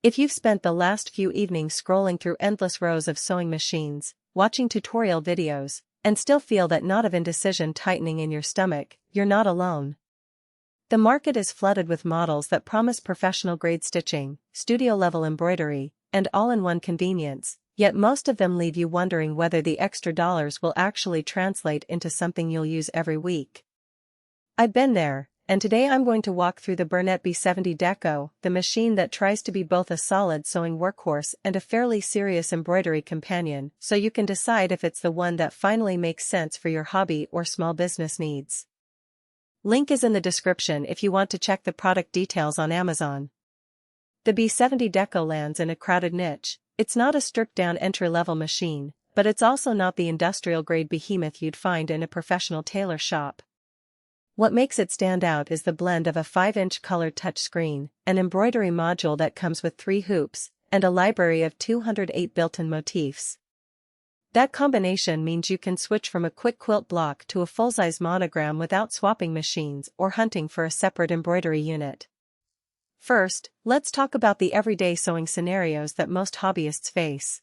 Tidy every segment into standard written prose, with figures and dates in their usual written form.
If you've spent the last few evenings scrolling through endless rows of sewing machines, watching tutorial videos, and still feel that knot of indecision tightening in your stomach, you're not alone. The market is flooded with models that promise professional-grade stitching, studio-level embroidery, and all-in-one convenience, yet most of them leave you wondering whether the extra dollars will actually translate into something you'll use every week. I've been there, and today I'm going to walk through the Bernette B70 Deco, the machine that tries to be both a solid sewing workhorse and a fairly serious embroidery companion, so you can decide if it's the one that finally makes sense for your hobby or small business needs. Link is in the description if you want to check the product details on Amazon. The B70 Deco lands in a crowded niche. It's not a stripped-down entry-level machine, but it's also not the industrial-grade behemoth you'd find in a professional tailor shop. What makes it stand out is the blend of a 5-inch colored touchscreen, an embroidery module that comes with 3 hoops, and a library of 208 built-in motifs. That combination means you can switch from a quick quilt block to a full-size monogram without swapping machines or hunting for a separate embroidery unit. First, let's talk about the everyday sewing scenarios that most hobbyists face.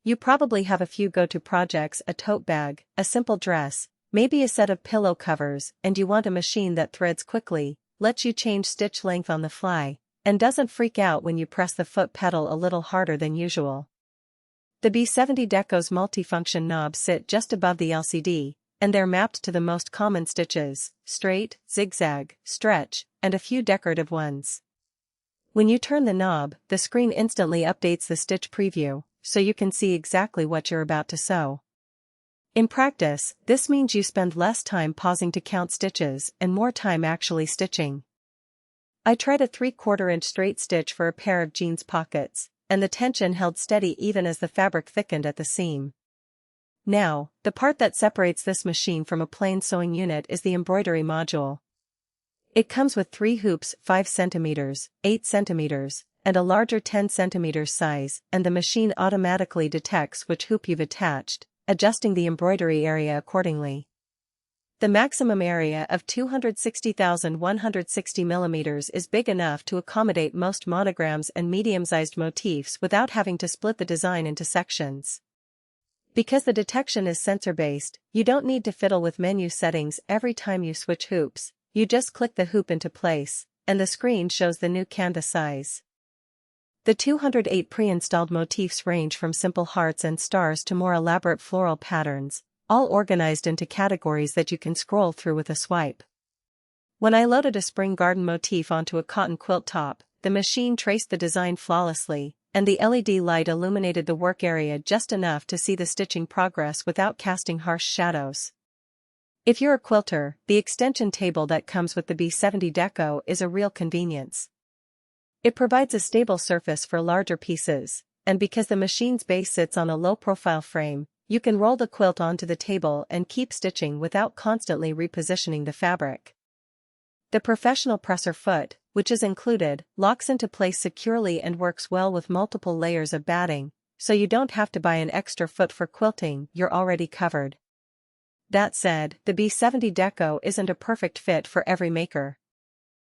You probably have a few go-to projects: a tote bag, a simple dress, maybe a set of pillow covers, and you want a machine that threads quickly, lets you change stitch length on the fly, and doesn't freak out when you press the foot pedal a little harder than usual. The B70 Deco's multifunction knobs sit just above the LCD, and they're mapped to the most common stitches: straight, zigzag, stretch, and a few decorative ones. When you turn the knob, the screen instantly updates the stitch preview, so you can see exactly what you're about to sew. In practice, this means you spend less time pausing to count stitches and more time actually stitching. I tried a 3/4-inch straight stitch for a pair of jeans pockets, and the tension held steady even as the fabric thickened at the seam. Now, the part that separates this machine from a plain sewing unit is the embroidery module. It comes with 3 hoops, 5 cm, 8 cm, and a larger 10 cm size, and the machine automatically detects which hoop you've attached, adjusting the embroidery area accordingly. The maximum area of 260,160 mm is big enough to accommodate most monograms and medium-sized motifs without having to split the design into sections. Because the detection is sensor-based, you don't need to fiddle with menu settings every time you switch hoops. You just click the hoop into place, and the screen shows the new canvas size. The 208 pre-installed motifs range from simple hearts and stars to more elaborate floral patterns, all organized into categories that you can scroll through with a swipe. When I loaded a spring garden motif onto a cotton quilt top, the machine traced the design flawlessly, and the LED light illuminated the work area just enough to see the stitching progress without casting harsh shadows. If you're a quilter, the extension table that comes with the B70 Deco is a real convenience. It provides a stable surface for larger pieces, and because the machine's base sits on a low-profile frame, you can roll the quilt onto the table and keep stitching without constantly repositioning the fabric. The professional presser foot, which is included, locks into place securely and works well with multiple layers of batting, so you don't have to buy an extra foot for quilting. You're already covered. That said, the B70 Deco isn't a perfect fit for every maker.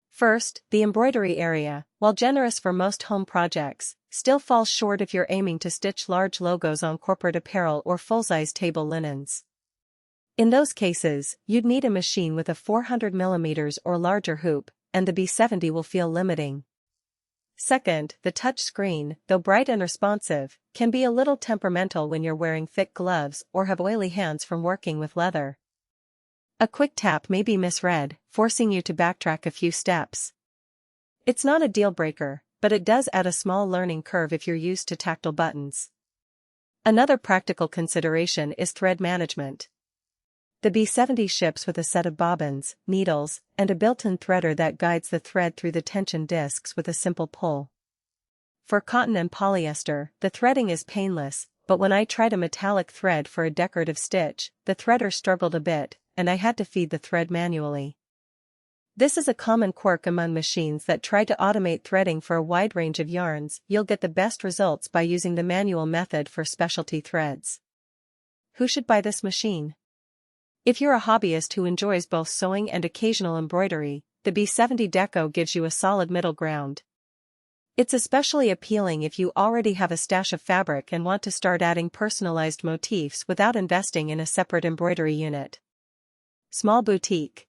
First, the embroidery area, while generous for most home projects, still falls short if you're aiming to stitch large logos on corporate apparel or full-size table linens. In those cases, you'd need a machine with a 400 mm or larger hoop, and the B70 will feel limiting. Second, the touch screen, though bright and responsive, can be a little temperamental when you're wearing thick gloves or have oily hands from working with leather. A quick tap may be misread, forcing you to backtrack a few steps. It's not a deal-breaker, but it does add a small learning curve if you're used to tactile buttons. Another practical consideration is thread management. The B70 ships with a set of bobbins, needles, and a built-in threader that guides the thread through the tension discs with a simple pull. For cotton and polyester, the threading is painless, but when I tried a metallic thread for a decorative stitch, the threader struggled a bit, and I had to feed the thread manually. This is a common quirk among machines that try to automate threading for a wide range of yarns. You'll get the best results by using the manual method for specialty threads. Who should buy this machine? If you're a hobbyist who enjoys both sewing and occasional embroidery, the B70 Deco gives you a solid middle ground. It's especially appealing if you already have a stash of fabric and want to start adding personalized motifs without investing in a separate embroidery unit. Small boutique.